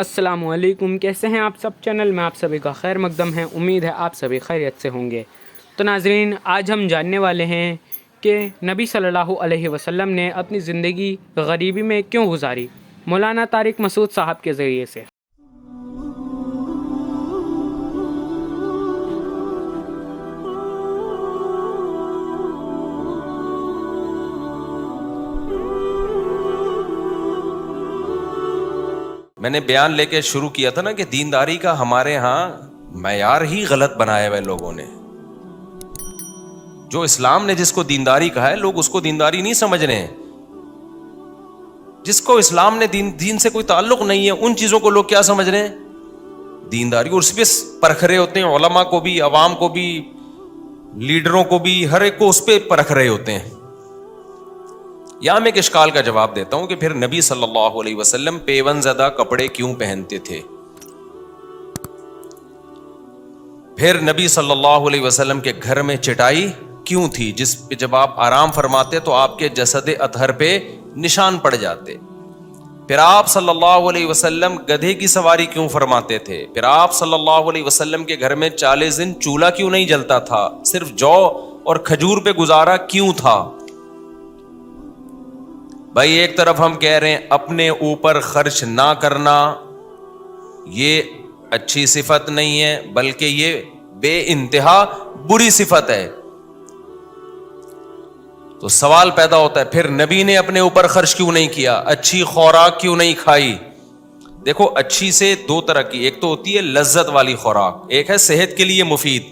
السلام علیکم، کیسے ہیں آپ سب؟ چینل میں آپ سبھی کا خیر مقدم ہے، امید ہے آپ سبھی خیریت سے ہوں گے۔ تو ناظرین، آج ہم جاننے والے ہیں کہ نبی صلی اللہ علیہ وسلم نے اپنی زندگی غریبی میں کیوں گزاری، مولانا طارق مسعود صاحب کے ذریعے سے۔ میں نے بیان لے کے شروع کیا تھا نا کہ دینداری کا ہمارے ہاں معیار ہی غلط بنایا ہوئے لوگوں نے۔ جو اسلام نے جس کو دینداری کہا ہے، لوگ اس کو دینداری نہیں سمجھ رہے ہیں۔ جس کو اسلام نے دین سے کوئی تعلق نہیں ہے، ان چیزوں کو لوگ کیا سمجھ رہے ہیں؟ دینداری۔ اور اس پہ پرکھ رہے ہوتے ہیں، علماء کو بھی، عوام کو بھی، لیڈروں کو بھی، ہر ایک کو اس پہ پرکھ رہے ہوتے ہیں۔ یہاں میں ایک اشکال کا جواب دیتا ہوں کہ پھر نبی صلی اللہ علیہ وسلم پیون زدہ کپڑے کیوں پہنتے تھے؟ پھر نبی صلی اللہ علیہ وسلم کے گھر میں چٹائی کیوں تھی جس پہ جب آپ آرام فرماتے تو آپ کے جسد اطہر پہ نشان پڑ جاتے؟ پھر آپ صلی اللہ علیہ وسلم گدھے کی سواری کیوں فرماتے تھے؟ پھر آپ صلی اللہ علیہ وسلم کے گھر میں 40 دن چولہا کیوں نہیں جلتا تھا؟ صرف جو اور کھجور پہ گزارا کیوں تھا؟ بھائی، ایک طرف ہم کہہ رہے ہیں اپنے اوپر خرچ نہ کرنا یہ اچھی صفت نہیں ہے، بلکہ یہ بے انتہا بری صفت ہے۔ تو سوال پیدا ہوتا ہے پھر نبی نے اپنے اوپر خرچ کیوں نہیں کیا؟ اچھی خوراک کیوں نہیں کھائی؟ دیکھو، اچھی سے دو طرح کی، ایک تو ہوتی ہے لذت والی خوراک، ایک ہے صحت کے لیے مفید۔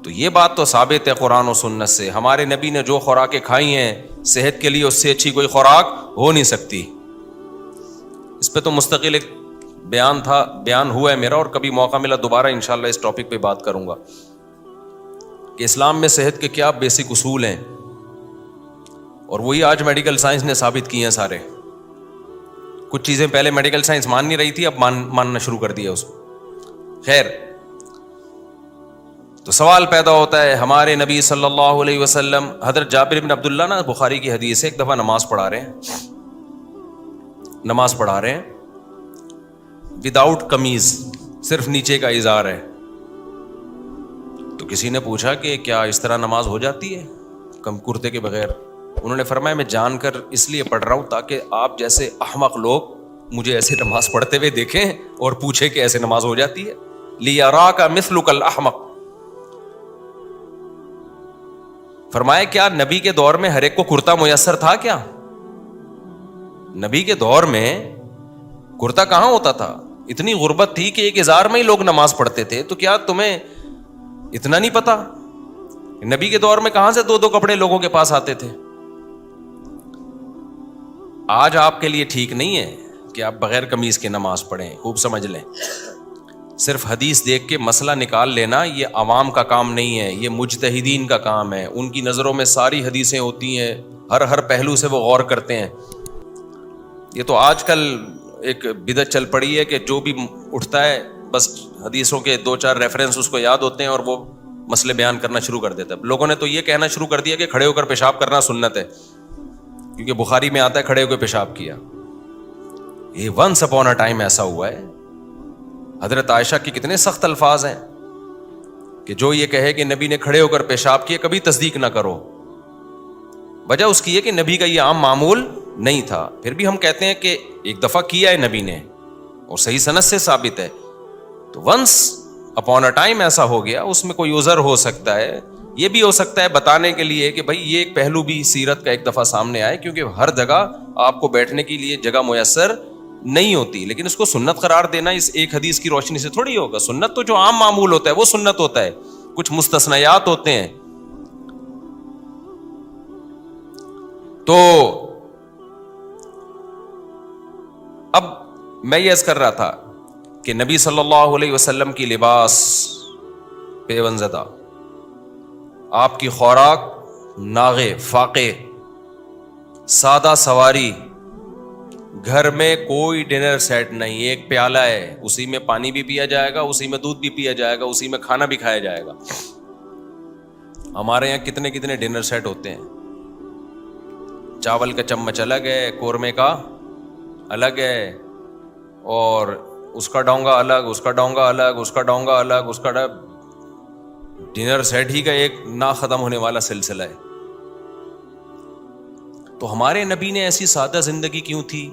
تو یہ بات تو ثابت ہے قرآن و سنت سے، ہمارے نبی نے جو خوراکیں کھائی ہیں صحت کے لیے اس سے اچھی کوئی خوراک ہو نہیں سکتی۔ اس پہ تو مستقل ایک بیان ہوا ہے میرا، اور کبھی موقع ملا دوبارہ انشاءاللہ اس ٹاپک پہ بات کروں گا کہ اسلام میں صحت کے کیا بیسک اصول ہیں، اور وہی آج میڈیکل سائنس نے ثابت کی ہیں سارے۔ کچھ چیزیں پہلے میڈیکل سائنس مان نہیں رہی تھی، اب ماننا شروع کر دیا اس کو۔ خیر، تو سوال پیدا ہوتا ہے ہمارے نبی صلی اللہ علیہ وسلم، حضرت جابر بن عبداللہ نا بخاری کی حدیث ہے، ایک دفعہ نماز پڑھا رہے ہیں وداؤٹ قمیض، صرف نیچے کا ازار ہے۔ تو کسی نے پوچھا کہ کیا اس طرح نماز ہو جاتی ہے کم کرتے کے بغیر؟ انہوں نے فرمایا میں جان کر اس لیے پڑھ رہا ہوں تاکہ آپ جیسے احمق لوگ مجھے ایسے نماز پڑھتے ہوئے دیکھیں اور پوچھیں کہ ایسے نماز ہو جاتی ہے۔ لیراک مثلک الاحمق۔ فرمایا کیا نبی کے دور میں ہر ایک کو کرتا میسر تھا؟ کیا نبی کے دور میں کرتا کہاں ہوتا تھا؟ اتنی غربت تھی کہ ایک ازار میں ہی لوگ نماز پڑھتے تھے۔ تو کیا تمہیں اتنا نہیں پتا؟ نبی کے دور میں کہاں سے دو کپڑے لوگوں کے پاس آتے تھے؟ آج آپ کے لیے ٹھیک نہیں ہے کہ آپ بغیر قمیض کے نماز پڑھیں، خوب سمجھ لیں۔ صرف حدیث دیکھ کے مسئلہ نکال لینا یہ عوام کا کام نہیں ہے، یہ مجتہدین کا کام ہے۔ ان کی نظروں میں ساری حدیثیں ہوتی ہیں، ہر پہلو سے وہ غور کرتے ہیں۔ یہ تو آج کل ایک بدعت چل پڑی ہے کہ جو بھی اٹھتا ہے بس حدیثوں کے 2-4 ریفرنس اس کو یاد ہوتے ہیں اور وہ مسئلے بیان کرنا شروع کر دیتا ہے۔ لوگوں نے تو یہ کہنا شروع کر دیا کہ کھڑے ہو کر پیشاب کرنا سنت ہے، کیونکہ بخاری میں آتا ہے کھڑے ہو کے پیشاب کیا۔ یہ ونس اپون اے ٹائم ایسا ہوا ہے۔ حضرت عائشہ کے کتنے سخت الفاظ ہیں کہ جو یہ کہے کہ نبی نے کھڑے ہو کر پیشاب کیا کبھی تصدیق نہ کرو۔ وجہ اس کی ہے کہ نبی کا یہ عام معمول نہیں تھا۔ پھر بھی ہم کہتے ہیں کہ ایک دفعہ کیا ہے نبی نے اور صحیح سند سے ثابت ہے، تو ونس اپون اے ٹائم ایسا ہو گیا، اس میں کوئی عذر ہو سکتا ہے۔ یہ بھی ہو سکتا ہے بتانے کے لیے کہ بھائی یہ ایک پہلو بھی سیرت کا ایک دفعہ سامنے آئے، کیونکہ ہر جگہ آپ کو بیٹھنے کے لیے جگہ میسر نہیں ہوتی، لیکن اس کو سنت قرار دینا اس ایک حدیث کی روشنی سے تھوڑی ہوگا۔ سنت تو جو عام معمول ہوتا ہے وہ سنت ہوتا ہے، کچھ مستثنیات ہوتے ہیں۔ تو اب میں یہ عرض کر رہا تھا کہ نبی صلی اللہ علیہ وسلم کی لباس پیون زدہ، آپ کی خوراک ناغے فاقے، سادہ سواری، گھر میں کوئی ڈنر سیٹ نہیں، ایک پیالہ ہے، اسی میں پانی بھی پیا جائے گا، اسی میں دودھ بھی پیا جائے گا، اسی میں کھانا بھی کھایا جائے گا۔ ہمارے یہاں کتنے ڈنر سیٹ ہوتے ہیں، چاول کا چمچ الگ ہے، قورمے کا الگ ہے، اور اس کا ڈونگا الگ, اس کا ڈونگا الگ, اس کا ڈونگا الگ, اس کا ڈنر سیٹ ہی کا ایک نہ ختم ہونے والا سلسلہ ہے. تو ہمارے نبی نے ایسی سادہ زندگی کیوں تھی؟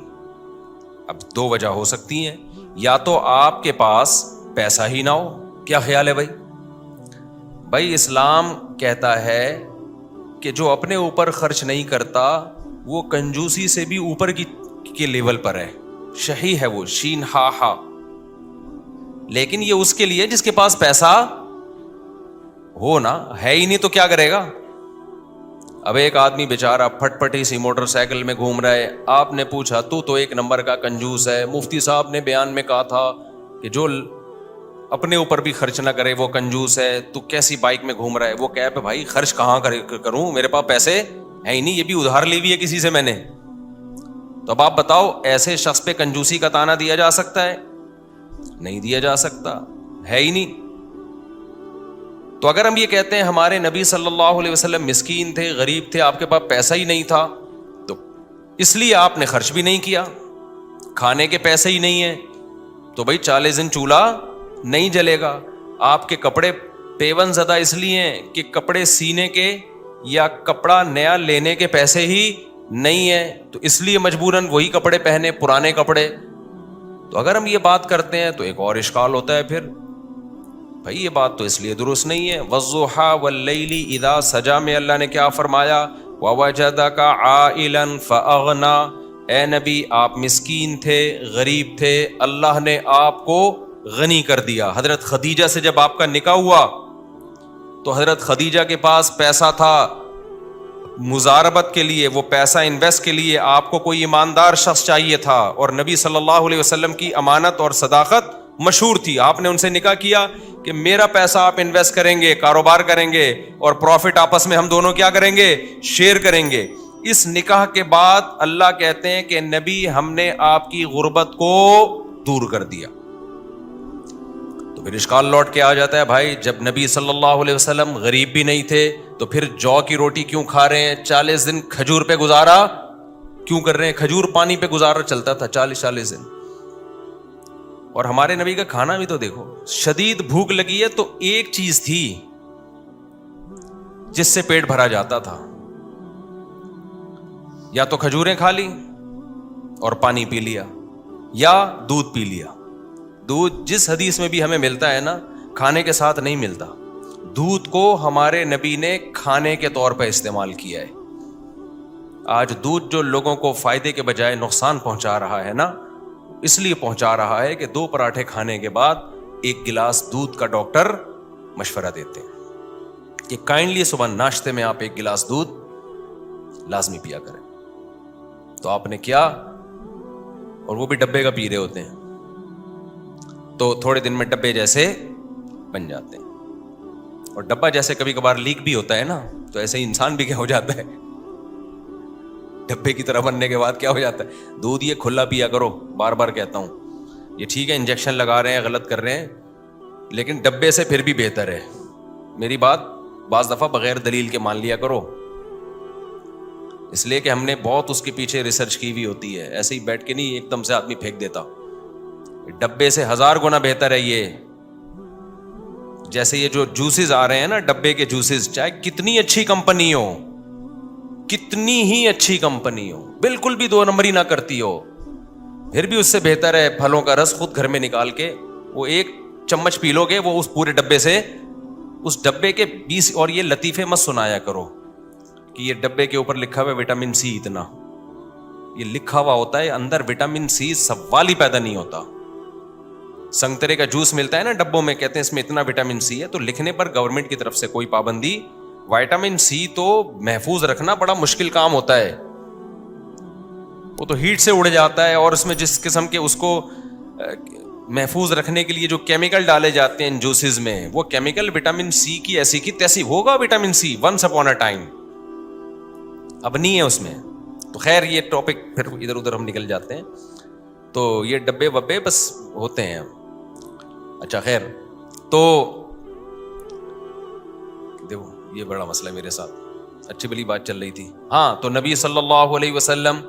اب دو وجہ ہو سکتی ہیں. یا تو آپ کے پاس پیسہ ہی نہ ہو. کیا خیال ہے بھائی اسلام کہتا ہے کہ جو اپنے اوپر خرچ نہیں کرتا وہ کنجوسی سے بھی اوپر کے لیول پر ہے. شہی ہے وہ, شین ہا ہا. لیکن یہ اس کے لیے جس کے پاس پیسہ ہو نا, ہے ہی نہیں تو کیا کرے گا. اب ایک آدمی بیچارہ پھٹ پٹی سی موٹر سائیکل میں گھوم رہا ہے, آپ نے پوچھا تو ایک نمبر کا کنجوس ہے. مفتی صاحب نے بیان میں کہا تھا کہ جو اپنے اوپر بھی خرچ نہ کرے وہ کنجوس ہے. تو کیسی بائک میں گھوم رہا ہے, وہ کہے بھائی خرچ کہاں کروں, میرے پاس پیسے ہیں ہی نہیں, یہ بھی ادھار لی ہوئی ہے کسی سے میں نے. تو اب آپ بتاؤ ایسے شخص پہ کنجوسی کا طعنہ دیا جا سکتا ہے؟ نہیں دیا جا سکتا, ہے ہی نہیں. تو اگر ہم یہ کہتے ہیں ہمارے نبی صلی اللہ علیہ وسلم مسکین تھے, غریب تھے, آپ کے پاس پیسہ ہی نہیں تھا, تو اس لیے آپ نے خرچ بھی نہیں کیا, کھانے کے پیسے ہی نہیں ہیں, تو بھائی 40 دن چولہا نہیں جلے گا. آپ کے کپڑے پیون زدہ اس لیے ہیں کہ کپڑے سینے کے یا کپڑا نیا لینے کے پیسے ہی نہیں ہیں, تو اس لیے مجبوراً وہی کپڑے پہنے, پرانے کپڑے. تو اگر ہم یہ بات کرتے ہیں تو ایک اور اشکال ہوتا ہے پھر, بھائی یہ بات تو اس لیے درست نہیں ہے. والضحیٰ واللیل اذا سجا میں اللہ نے کیا فرمایا, ووجدک عائلا فاغنا. اے نبی آپ مسکین تھے, غریب تھے, اللہ نے آپ کو غنی کر دیا. حضرت خدیجہ سے جب آپ کا نکاح ہوا تو حضرت خدیجہ کے پاس پیسہ تھا مزاربت کے لیے, وہ پیسہ انویسٹ کے لیے آپ کو کوئی ایماندار شخص چاہیے تھا, اور نبی صلی اللہ علیہ وسلم کی امانت اور صداقت مشہور تھی. آپ نے ان سے نکاح کیا کہ میرا پیسہ آپ انویسٹ کریں گے, کاروبار کریں گے, اور پروفٹ آپس میں ہم دونوں کیا کریں گے, شیئر کریں گے. اس نکاح کے بعد اللہ کہتے ہیں کہ نبی ہم نے آپ کی غربت کو دور کر دیا. تو پھر اشکال لوٹ کے آ جاتا ہے, بھائی جب نبی صلی اللہ علیہ وسلم غریب بھی نہیں تھے تو پھر جو کی روٹی کیوں کھا رہے ہیں, 40 دن کھجور پہ گزارا کیوں کر رہے ہیں؟ کھجور پانی پہ گزارا چلتا تھا 40 دن. اور ہمارے نبی کا کھانا بھی تو دیکھو, شدید بھوک لگی ہے تو ایک چیز تھی جس سے پیٹ بھرا جاتا تھا, یا تو کھجوریں کھا لی اور پانی پی لیا, یا دودھ پی لیا. دودھ جس حدیث میں بھی ہمیں ملتا ہے نا, کھانے کے ساتھ نہیں ملتا. دودھ کو ہمارے نبی نے کھانے کے طور پہ استعمال کیا ہے. آج دودھ جو لوگوں کو فائدے کے بجائے نقصان پہنچا رہا ہے نا, اس لیے پہنچا رہا ہے کہ 2 پراٹھے کھانے کے بعد 1 گلاس دودھ کا ڈاکٹر مشورہ دیتے ہیں کہ کائنڈلی صبح ناشتے میں آپ 1 گلاس دودھ لازمی پیا کریں. تو آپ نے کیا, اور وہ بھی ڈبے کا پی رہے ہوتے ہیں, تو تھوڑے دن میں ڈبے جیسے بن جاتے ہیں. اور ڈبہ جیسے کبھی کبھار لیک بھی ہوتا ہے نا, تو ایسے ہی انسان بھی کیا ہو جاتا ہے, ڈبے کی طرح بننے کے بعد کیا ہو جاتا ہے. دودھ یہ کھلا پیا کرو, بار بار کہتا ہوں. یہ ٹھیک ہے انجیکشن لگا رہے ہیں, غلط کر رہے ہیں, لیکن ڈبے سے پھر بھی بہتر ہے. میری بات بعض دفعہ بغیر دلیل کے مان لیا کرو, اس لیے کہ ہم نے بہت اس کے پیچھے ریسرچ کی ہوئی ہوتی ہے. ایسے ہی بیٹھ کے نہیں ایک دم سے آدمی پھینک دیتا. ڈبے سے 1000 گنا بہتر ہے یہ. جیسے یہ جو جوسز آ رہے ہیں نا, ڈبے کے جوسز, چاہے کتنی اچھی کمپنی ہو, کتنی ہی اچھی کمپنی ہو, بالکل بھی 2 نمبری نہ کرتی ہو, پھر بھی اس سے بہتر ہے پھلوں کا رس خود گھر میں نکال کے وہ 1 چمچ پی لو گے, وہ اس پورے ڈبے سے, اس ڈبے کے 20. اور یہ لطیفے مت سنایا کرو کہ یہ ڈبے کے اوپر لکھا ہوا ہے وٹامن سی اتنا. یہ لکھا ہوا ہوتا ہے, اندر وٹامن سی سوال ہی پیدا نہیں ہوتا. سنگترے کا جوس ملتا ہے نا ڈبوں میں, کہتے ہیں اس میں اتنا وٹامن سی ہے, تو لکھنے پر گورنمنٹ کی طرف سے کوئی پابندی. وٹامن سی تو محفوظ رکھنا بڑا مشکل کام ہوتا ہے, وہ تو ہیٹ سے اڑ جاتا ہے, اور اس میں جس قسم کے اس کو محفوظ رکھنے کے لیے جو کیمیکل ڈالے جاتے ہیں ان جوسز میں, وہ کیمیکل وٹامن سی کی ایسی کی تیسی ہوگا. Vitamin C once upon a time, اب نہیں ہے اس میں. تو خیر یہ ٹاپک پھر ادھر ادھر ہم نکل جاتے ہیں. تو یہ ڈبے وبے بس ہوتے ہیں. اچھا خیر, تو دیکھو یہ بڑا مسئلہ میرے ساتھ, اچھی بلی بات چل رہی تھی. ہاں, تو نبی صلی اللہ علیہ وسلم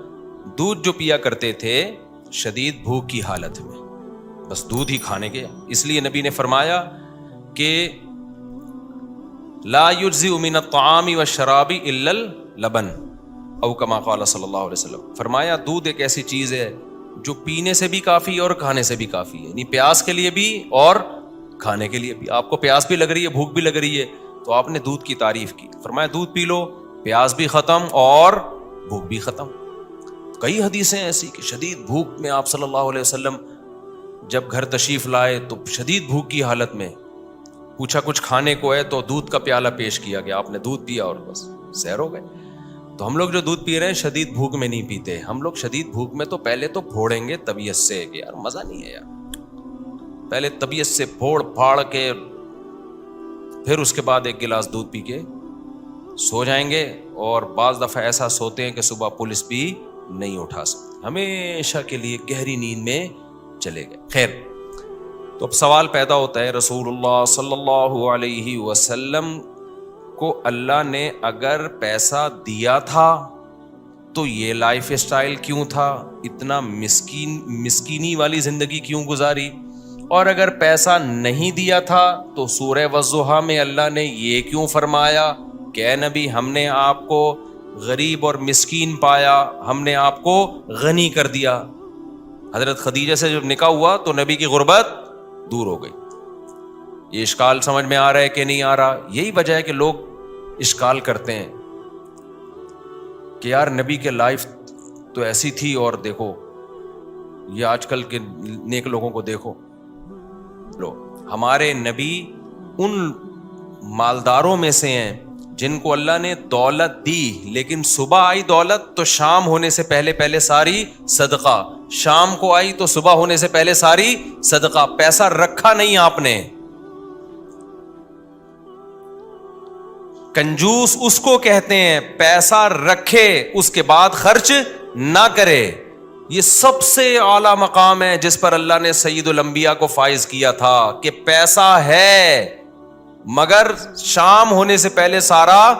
دودھ جو پیا کرتے تھے شدید بھوک کی حالت میں, بس دودھ ہی کھانے کے. اس لیے نبی نے فرمایا کہ لا یجزئ من الطعام والشراب الا اللبن او کما قال صلی اللہ علیہ وسلم. فرمایا دودھ ایک ایسی چیز ہے جو پینے سے بھی کافی ہے اور کھانے سے بھی کافی ہے, یعنی پیاس کے لیے بھی اور کھانے کے لیے بھی. آپ کو پیاس بھی لگ رہی ہے, بھوک بھی لگ رہی ہے, تو آپ نے دودھ کی تعریف کی, فرمایا دودھ پی لو, پیاس بھی ختم اور بھوک بھی ختم. کئی حدیثیں ایسی کہ شدید بھوک میں آپ صلی اللہ علیہ وسلم جب گھر تشریف لائے تو شدید بھوک کی حالت میں پوچھا کچھ کھانے کو ہے, تو دودھ کا پیالہ پیش کیا گیا, آپ نے دودھ پیا اور بس سیر ہو گئے. تو ہم لوگ جو دودھ پی رہے ہیں شدید بھوک میں نہیں پیتے. ہم لوگ شدید بھوک میں تو پہلے تو پھوڑیں گے طبیعت سے کہ یار مزہ نہیں ہے یار, پہلے طبیعت سے پھوڑ پھاڑ کے پھر اس کے بعد ایک گلاس دودھ پی کے سو جائیں گے. اور بعض دفعہ ایسا سوتے ہیں کہ صبح پولیس بھی نہیں اٹھا سکتی, ہمیشہ کے لیے گہری نیند میں چلے گئے. خیر, تو اب سوال پیدا ہوتا ہے, رسول اللہ صلی اللہ علیہ وسلم کو اللہ نے اگر پیسہ دیا تھا تو یہ لائف اسٹائل کیوں تھا, اتنا مسکینی والی زندگی کیوں گزاری, اور اگر پیسہ نہیں دیا تھا تو سورہ والضحیٰ میں اللہ نے یہ کیوں فرمایا کہ اے نبی ہم نے آپ کو غریب اور مسکین پایا, ہم نے آپ کو غنی کر دیا. حضرت خدیجہ سے جب نکاح ہوا تو نبی کی غربت دور ہو گئی. یہ اشکال سمجھ میں آ رہا ہے کہ نہیں آ رہا؟ یہی وجہ ہے کہ لوگ اشکال کرتے ہیں کہ یار نبی کے لائف تو ایسی تھی, اور دیکھو یہ آج کل کے نیک لوگوں کو دیکھو. لو, ہمارے نبی ان مالداروں میں سے ہیں جن کو اللہ نے دولت دی, لیکن صبح آئی دولت تو شام ہونے سے پہلے ساری صدقہ, شام کو آئی تو صبح ہونے سے پہلے ساری صدقہ. پیسہ رکھا نہیں آپ نے. کنجوس اس کو کہتے ہیں پیسہ رکھے اس کے بعد خرچ نہ کرے. یہ سب سے اعلیٰ مقام ہے جس پر اللہ نے سید الانبیاء کو فائز کیا تھا کہ پیسہ ہے مگر شام ہونے سے پہلے سارا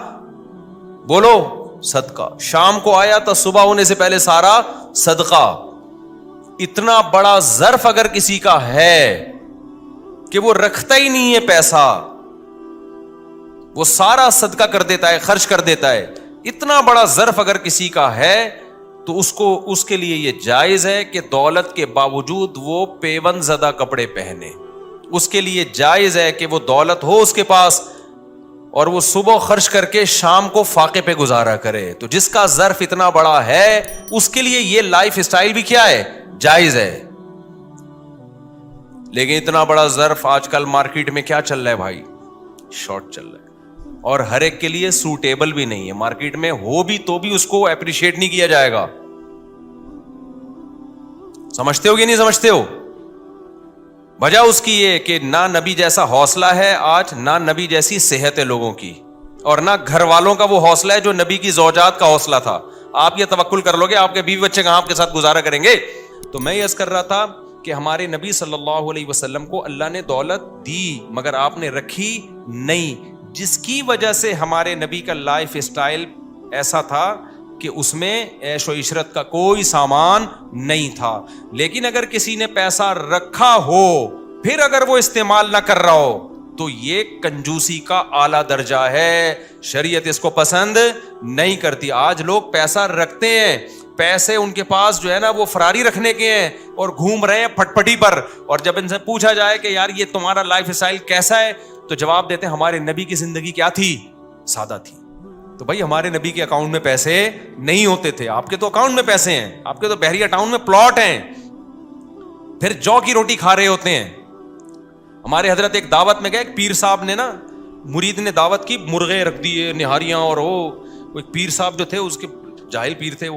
بولو صدقہ. شام کو آیا تو صبح ہونے سے پہلے سارا صدقہ. اتنا بڑا ظرف اگر کسی کا ہے کہ وہ رکھتا ہی نہیں ہے پیسہ, وہ سارا صدقہ کر دیتا ہے, خرچ کر دیتا ہے, اتنا بڑا ظرف اگر کسی کا ہے تو اس کے لیے یہ جائز ہے کہ دولت کے باوجود وہ پیون زدہ کپڑے پہنے. اس کے لیے جائز ہے کہ وہ دولت ہو اس کے پاس اور وہ صبح خرچ کر کے شام کو فاقے پہ گزارا کرے. تو جس کا ظرف اتنا بڑا ہے اس کے لیے یہ لائف اسٹائل بھی کیا ہے, جائز ہے. لیکن اتنا بڑا ظرف آج کل مارکیٹ میں کیا چل رہا ہے بھائی, شارٹ چل رہا ہے, اور ہر ایک کے لیے سوٹیبل بھی نہیں ہے. مارکیٹ میں ہو بھی تو بھی اس کو اپریشیٹ نہیں کیا جائے گا. سمجھتے ہو کہ نہیں سمجھتے ہو؟ وجہ اس کی یہ کہ نہ نبی جیسا حوصلہ ہے آج, نہ نبی جیسی صحت ہے لوگوں کی, اور نہ گھر والوں کا وہ حوصلہ ہے جو نبی کی زوجات کا حوصلہ تھا. آپ یہ توکل کر لو گے آپ کے بیوی بچے کہاں آپ کے ساتھ گزارا کریں گے. تو میں یہ عرض کر رہا تھا کہ ہمارے نبی صلی اللہ علیہ وسلم کو اللہ نے دولت دی مگر آپ نے رکھی نہیں, جس کی وجہ سے ہمارے نبی کا لائف اسٹائل ایسا تھا کہ اس میں عیش و عشرت کا کوئی سامان نہیں تھا. لیکن اگر کسی نے پیسہ رکھا ہو پھر اگر وہ استعمال نہ کر رہا ہو تو یہ کنجوسی کا اعلیٰ درجہ ہے, شریعت اس کو پسند نہیں کرتی. آج لوگ پیسہ رکھتے ہیں, پیسے ان کے پاس جو ہے نا وہ فراری رکھنے کے ہیں اور گھوم رہے ہیں پھٹ پٹی پر, اور جب ان سے پوچھا جائے کہ یار یہ تمہارا لائف اسٹائل کیسا ہے تو جواب دیتے ہیں ہمارے نبی کی زندگی کیا تھی, سادہ تھی. تو بھائی ہمارے نبی کے اکاؤنٹ میں پیسے نہیں ہوتے تھے, آپ کے تو اکاؤنٹ میں پیسے ہیں, آپ کے تو بحریہ ٹاؤن میں پلاٹ ہیں, پھر جو کی روٹی کھا رہے ہوتے ہیں. ہمارے حضرت ایک دعوت میں گئے, ایک پیر صاحب نے نا, مرید نے دعوت کی, مرغے رکھ دیے, نہاریاں, اور وہ ایک پیر صاحب جو تھے اس کے جاہل پیر تھے,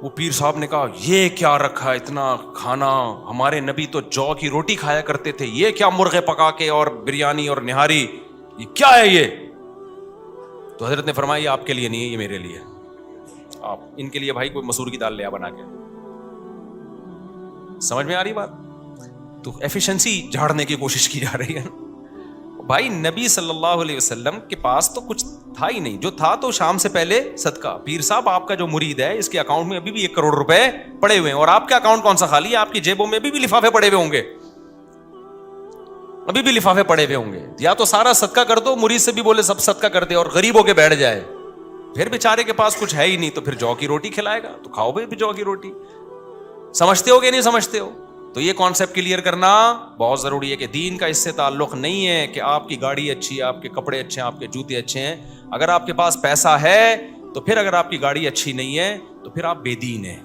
وہ پیر صاحب نے کہا یہ کیا رکھا اتنا کھانا, ہمارے نبی تو جو کی روٹی کھایا کرتے تھے, یہ کیا مرغے پکا کے اور بریانی اور نہاری, یہ کیا ہے یہ؟ تو حضرت نے فرمایا یہ آپ کے لیے نہیں ہے, یہ میرے لیے. آپ ان کے لیے بھائی کوئی مسور کی دال لے آ بنا کے. سمجھ میں آ رہی بات؟ تو ایفیشنسی جھاڑنے کی کوشش کی جا رہی ہے. بھائی نبی صلی اللہ علیہ وسلم کے پاس تو کچھ تھا ہی نہیں, جو تھا تو شام سے پہلے صدقہ. پیر صاحب آپ کا جو مرید ہے اس کے اکاؤنٹ میں ابھی بھی 1 کروڑ روپے پڑے ہوئے ہیں, اور آپ کا اکاؤنٹ کون سا خالی ہے؟ آپ کی جیبوں میں ابھی بھی لفافے پڑے ہوئے ہوں گے, ابھی بھی لفافے پڑے ہوئے ہوں گے. یا تو سارا صدقہ کر دو, مرید سے بھی بولے سب صدقہ کر دے اور غریب ہو کے بیٹھ جائے. پھر بیچارے کے پاس کچھ ہے ہی نہیں تو پھر جو کی روٹی کھلائے گا, تو کھاؤ بھی جو کی روٹی. سمجھتے ہو کہ نہیں سمجھتے ہو؟ تو یہ کانسیپٹ کلیئر کرنا بہت ضروری ہے کہ دین کا اس سے تعلق نہیں ہے کہ آپ کی گاڑی اچھی ہے, آپ کے کپڑے اچھے ہیں, آپ کے جوتے اچھے ہیں. اگر آپ کے پاس پیسہ ہے تو پھر اگر آپ کی گاڑی اچھی نہیں ہے تو پھر آپ بے دین ہیں,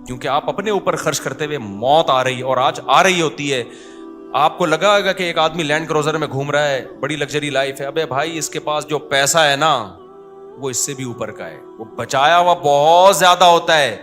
کیونکہ آپ اپنے اوپر خرچ کرتے ہوئے موت آ رہی, اور آج آ رہی ہوتی ہے. آپ کو لگا ہوگا کہ ایک آدمی لینڈ کروزر میں گھوم رہا ہے, بڑی لگژری لائف ہے. ابے بھائی اس کے پاس جو پیسہ ہے نا وہ اس سے بھی اوپر کا ہے, وہ بچایا ہوا بہت زیادہ ہوتا ہے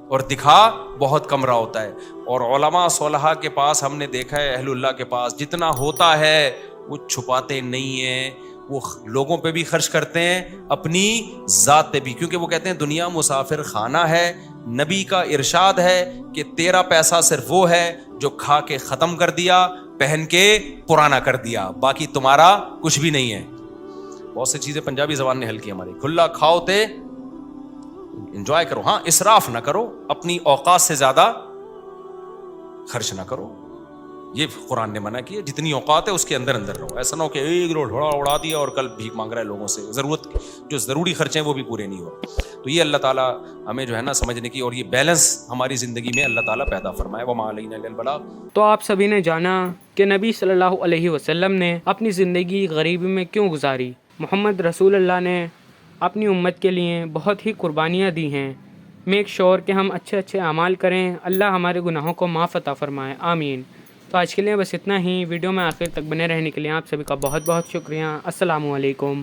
اور دکھا بہت کم رہا ہوتا ہے. اور علماء صالحہ کے پاس ہم نے دیکھا ہے, اہل اللہ کے پاس جتنا ہوتا ہے وہ چھپاتے نہیں ہیں, وہ لوگوں پہ بھی خرچ کرتے ہیں, اپنی ذات پہ بھی, کیونکہ وہ کہتے ہیں دنیا مسافر خانہ ہے. نبی کا ارشاد ہے کہ تیرا پیسہ صرف وہ ہے جو کھا کے ختم کر دیا, پہن کے پرانا کر دیا, باقی تمہارا کچھ بھی نہیں ہے. بہت سی چیزیں پنجابی زبان نے حل کی ہماری. کھلا کھاؤ تے انجوائے کرو, ہاں اسراف نہ کرو, اپنی اوقات سے زیادہ خرچ نہ کرو. یہ قرآن نے منع کیا, جتنی اوقات ہے اس کے اندر اندر رہو. ایسا نہ ہو کہ ایک روڈ اڑا دیا اور کل بھیک مانگ رہا ہے لوگوں سے, ضرورت جو ضروری خرچے ہیں وہ بھی پورے نہیں ہو. تو یہ اللہ تعالیٰ ہمیں جو ہے نا سمجھنے کی, اور یہ بیلنس ہماری زندگی میں اللہ تعالیٰ پیدا فرمائے. وما علینا الا البلاغ. تو آپ سبھی نے جانا کہ نبی صلی اللہ علیہ وسلم نے اپنی زندگی غریبی میں کیوں گزاری. محمد رسول اللہ نے اپنی امت کے لیے بہت ہی قربانیاں دی ہیں. میک شور کہ ہم اچھے اچھے اعمال کریں, اللہ ہمارے گناہوں کو معاف عطا فرمائے, آمین. تو آج کے لیے بس اتنا ہی. ویڈیو میں آخر تک بنے رہنے کے لیے آپ سبھی کا بہت بہت شکریہ. السلام علیکم.